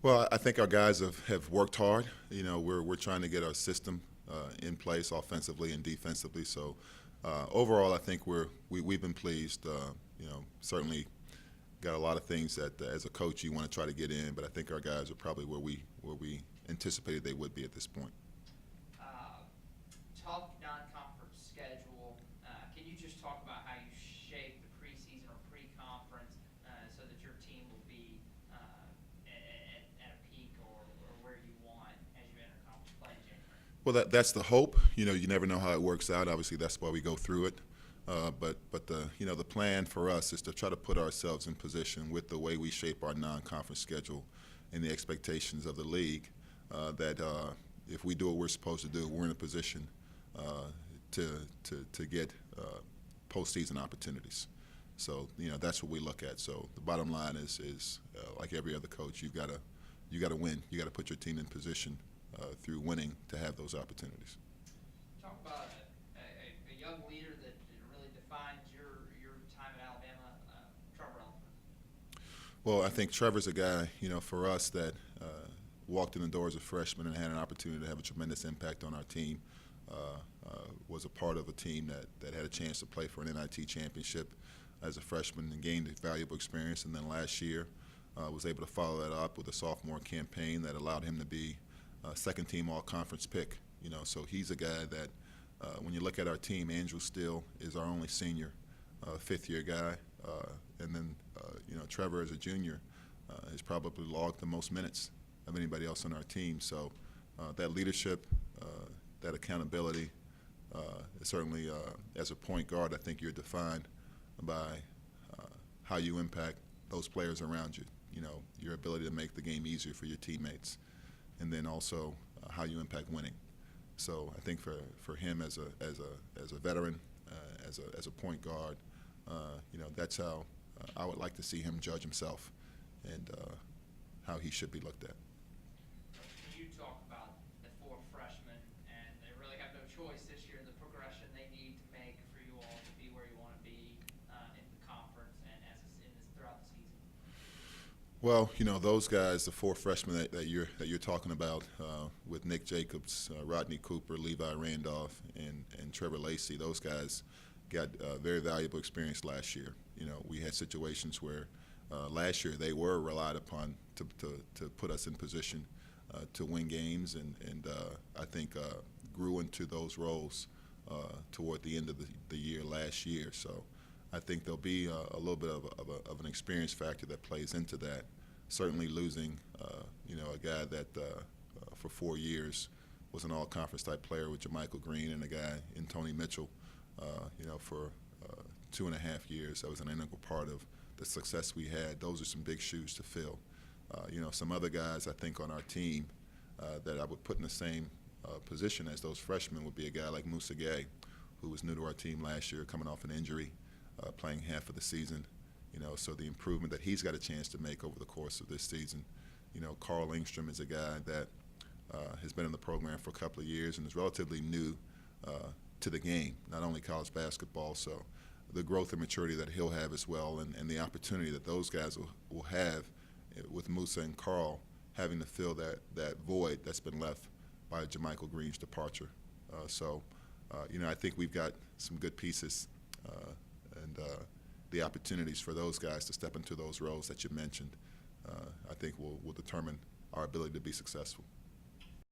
Well, I think our guys have worked hard. We're trying to get our system in place offensively and defensively. So overall, I think we've been pleased. Certainly got a lot of things that as a coach you want to try to get in, but I think our guys are probably where we anticipated they would be at this point. Uh, Tough non-conference schedule. Can you just talk about how you shape the preseason or pre-conference so that your team will be at a peak or where you want as you enter conference play in January? Well, that's the hope. You never know how it works out. Obviously, that's why we go through it. But the plan for us is to try to put ourselves in position with the way we shape our non-conference schedule and the expectations of the league that if we do what we're supposed to do, we're in a position to get postseason opportunities. So that's what we look at. So the bottom line is like every other coach, you got to win. You got to put your team in position through winning to have those opportunities. Talk about a young leader that really defined your time at Alabama, Trevor Elfman. Well, I think Trevor's a guy, for us that walked in the door as a freshman and had an opportunity to have a tremendous impact on our team. Was a part of a team that had a chance to play for an NIT championship as a freshman and gained a valuable experience. And then last year was able to follow that up with a sophomore campaign that allowed him to be second-team all-conference pick. So he's a guy that when you look at our team, Andrew Steele is our only senior, fifth-year guy. And then, Trevor as a junior has probably logged the most minutes of anybody else on our team. So that leadership, that accountability, certainly as a point guard, I think you're defined by how you impact those players around you. Your ability to make the game easier for your teammates, and then also how you impact winning. So I think for him as a veteran, as a point guard, that's how I would like to see him judge himself and how he should be looked at. Can you talk about the four freshmen, and they really have no choice this year, the progression they need to make for you all to be where you want to be in the conference and throughout the season? Well, those guys, the four freshmen that you're talking about, with Nick Jacobs, Rodney Cooper, Levi Randolph, and Trevor Lacey, those guys got very valuable experience last year. We had situations where last year they were relied upon to put us in position to win games, and I think grew into those roles toward the end of the year last year. So I think there'll be a little bit of an experience factor that plays into that. Certainly losing, a guy that for 4 years was an all-conference type player with JaMychal Green, and a guy in Tony Mitchell, for 2.5 years. That was an integral part of the success we had. Those are some big shoes to fill. Some other guys I think on our team that I would put in the same position as those freshmen would be a guy like Musa Gay, who was new to our team last year, coming off an injury, playing half of the season. So the improvement that he's got a chance to make over the course of this season. Carl Engstrom is a guy that has been in the program for a couple of years and is relatively new to the game, not only college basketball. So the growth and maturity that he'll have as well, and the opportunity that those guys will have with Musa and Carl having to fill that void that's been left by JaMychal Green's departure. I think we've got some good pieces and the opportunities for those guys to step into those roles that you mentioned, I think will determine our ability to be successful.